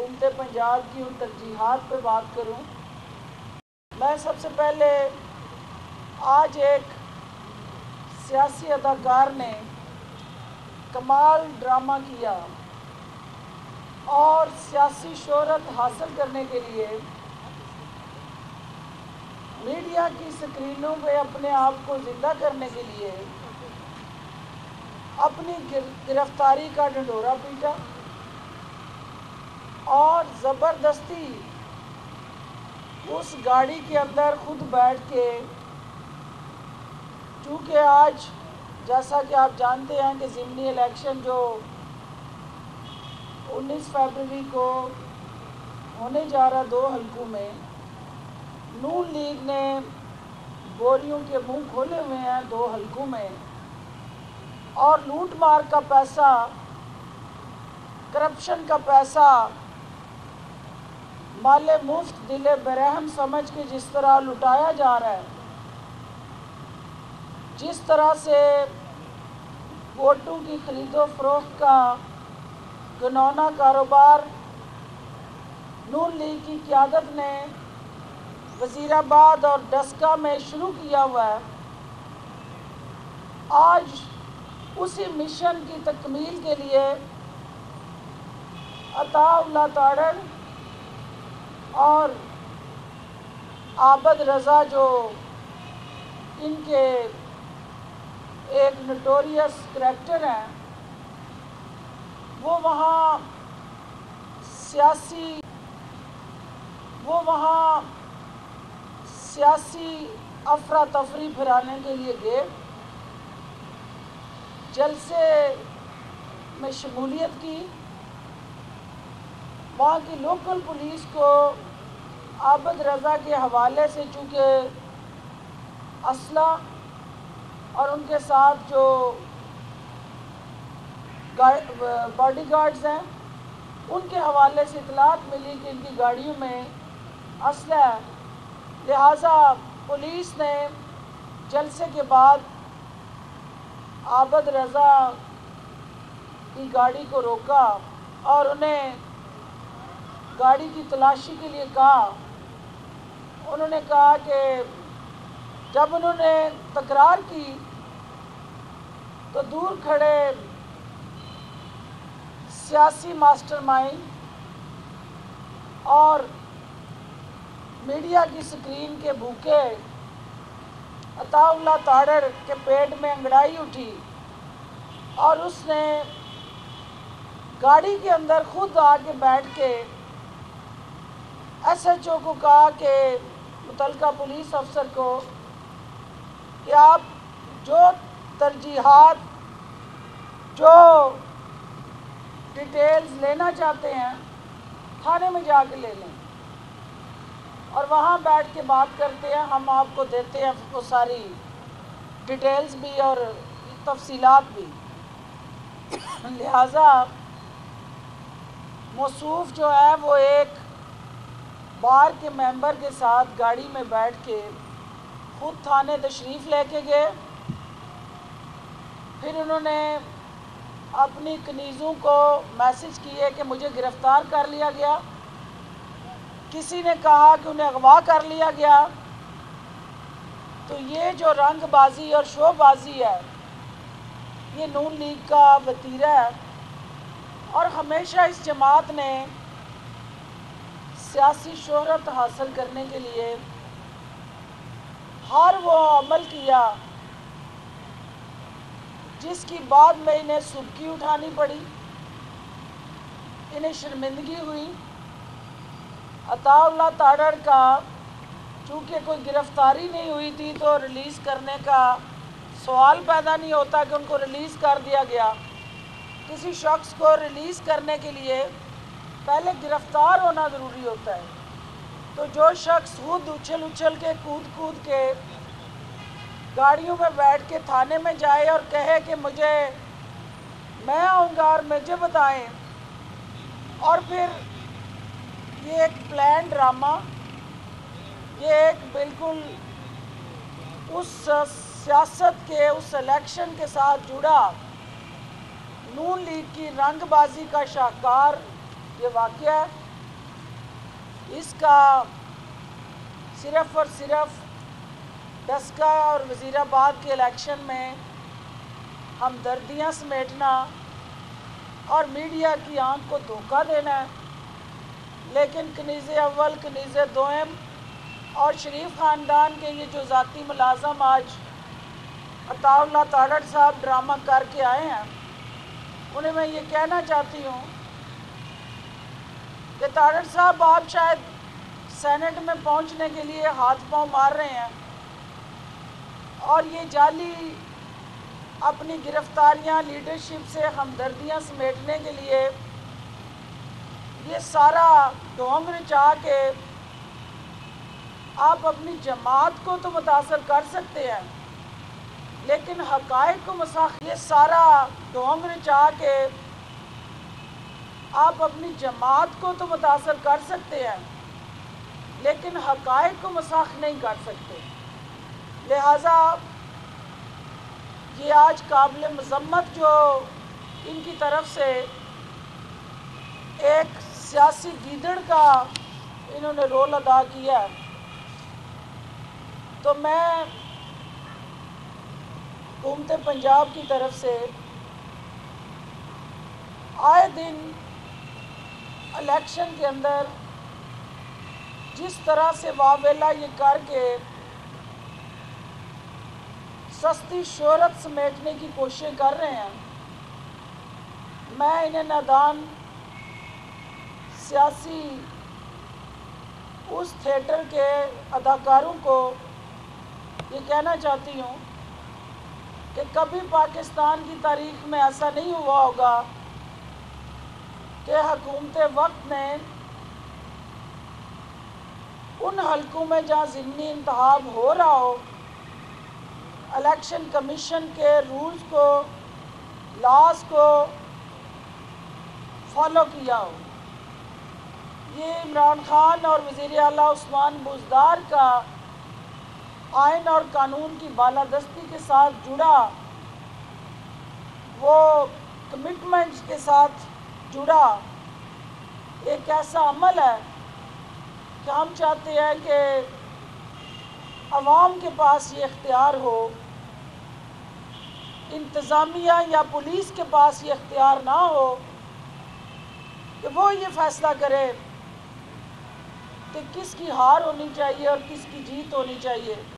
हुकूमत पंजाब की उन तरजीहात पे बात करूं। मैं सबसे पहले आज एक सियासी अदाकार ने कमाल ड्रामा किया और सियासी शोहरत हासिल करने के लिए मीडिया की स्क्रीनों पे अपने आप को ज़िंदा करने के लिए अपनी गिरफ्तारी का ढिंढोरा पीटा और ज़बरदस्ती उस गाड़ी के अंदर खुद बैठ के, चूँकि आज जैसा कि आप जानते हैं कि ज़िमनी इलेक्शन जो 19 फरवरी को होने जा रहा 2 हलकों में, नून लीग ने बोरियों के मुंह खोले हुए हैं 2 हलकों में, और लूट मार का पैसा, करप्शन का पैसा माले मुफ्त दिले बरहम समझ के जिस तरह लुटाया जा रहा है, जिस तरह से वोटों की खरीदो फरोख्त का घिनौना कारोबार नून लीग की क़यादत ने वज़ीराबाद और डस्का में शुरू किया हुआ है, आज उसी मिशन की तकमील के लिए अताउल्लाह ताड़र और आबद रज़ा जो इनके एक नोटोरियस करैक्टर हैं, वो वहाँ सियासी अफरा तफरी फिराने के लिए गए, जलसे में शमूलियत की। वहाँ की लोकल पुलिस को आबद रज़ा के हवाले से चूँकि असला और उनके साथ जो बॉडीगार्ड्स हैं उनके हवाले से इतलात मिली कि इनकी गाड़ियों में असला है, लिहाजा पुलिस ने जलसे के बाद आबद रज़ा की गाड़ी को रोका और उन्हें गाड़ी की तलाशी के लिए कहा। उन्होंने कहा कि जब उन्होंने तकरार की तो दूर खड़े सियासी मास्टरमाइंड और मीडिया की स्क्रीन के भूखे अताउल्लाह ताड़र के पेट में अंगड़ाई उठी और उसने गाड़ी के अंदर खुद आके बैठ के SHO को कहा कि मुतलका पुलिस अफसर को कि आप जो तरजीहात, जो डिटेल्स लेना चाहते हैं थाने में जाके ले लें और वहाँ बैठ के बात करते हैं, हम आपको देते हैं वो सारी डिटेल्स भी और तफसीलात भी। लिहाजा मौसूफ जो है वो एक बार के मेंबर के साथ गाड़ी में बैठ के खुद थाने तशरीफ़ लेके गए। फिर उन्होंने अपनी कनीज़ों को मैसेज किए कि मुझे गिरफ़्तार कर लिया गया, किसी ने कहा कि उन्हें अगवा कर लिया गया। तो ये जो रंगबाजी और शोबाजी है ये नून लीग का वतीरा है और हमेशा इस जमात ने सियासी शोहरत हासिल करने के लिए हर वो अमल किया जिसकी बाद में इन्हें सुबकी उठानी पड़ी, इन्हें शर्मिंदगी हुई। अताउल्लाह ताड़र का चूँकि कोई गिरफ़्तारी नहीं हुई थी तो रिलीज़ करने का सवाल पैदा नहीं होता कि उनको रिलीज़ कर दिया गया। किसी शख्स को रिलीज़ करने के लिए पहले गिरफ़्तार होना ज़रूरी होता है। तो जो शख्स खुद उछल के कूद के गाड़ियों में बैठ के थाने में जाए और कहे कि मैं आऊँगा और मुझे बताएं, और फिर ये एक प्लान ड्रामा, ये एक बिल्कुल उस सियासत के, उस इलेक्शन के साथ जुड़ा नून लीग की रंगबाजी का शाहकार ये वाक़या है। اس کا صرف اور صرف ڈسکا اور وزیر آباد کے الیکشن میں ہمدردیاں سمیٹنا اور میڈیا کی آنکھ کو دھوکہ دینا ہے، لیکن کنیز اول کنیز دوم اور شریف خاندان کے یہ جو ذاتی ملازم آج عطا اللہ تاڑڑ صاحب ڈرامہ کر کے آئے ہیں، انہیں میں یہ کہنا چاہتی ہوں کہ تاڑڑ صاحب آپ شاید سینٹ میں پہنچنے کے لیے ہاتھ پاؤں مار رہے ہیں اور یہ جعلی اپنی گرفتاریاں لیڈرشپ سے ہمدردیاں سمیٹنے کے لیے یہ سارا ڈھونگ رچا کے آپ اپنی جماعت کو تو متاثر کر سکتے ہیں، لیکن حقائق کو یہ سارا ڈھونگ رچا کے آپ اپنی جماعت کو تو متاثر کر سکتے ہیں، لیکن حقائق کو مساخ نہیں کر سکتے۔ لہٰذا یہ آج قابل مذمت جو ان کی طرف سے ایک سیاسی گیدڑ کا انہوں نے رول ادا کیا ہے، تو میں حکومت پنجاب کی طرف سے آئے دن الیکشن کے اندر جس طرح سے واویلا یہ کر کے سستی شہرت سمیٹنے کی کوششیں کر رہے ہیں، میں انہیں نادان سیاسی اس تھیٹر کے اداکاروں کو یہ کہنا چاہتی ہوں کہ کبھی پاکستان کی تاریخ میں ایسا نہیں ہوا ہوگا کہ حکومت وقت نے ان حلقوں میں جہاں ضمنی انتخاب ہو رہا ہو الیکشن کمیشن کے رولز کو، لاز کو فالو کیا ہو۔ یہ عمران خان اور وزیر اعلیٰ عثمان بزدار کا آئین اور قانون کی بالادستی کے ساتھ جڑا، وہ کمٹمنٹس کے ساتھ جڑا ایک ایسا عمل ہے کہ ہم چاہتے ہیں کہ عوام کے پاس یہ اختیار ہو، انتظامیہ یا پولیس کے پاس یہ اختیار نہ ہو کہ وہ یہ فیصلہ کرے کہ کس کی ہار ہونی چاہیے اور کس کی جیت ہونی چاہیے۔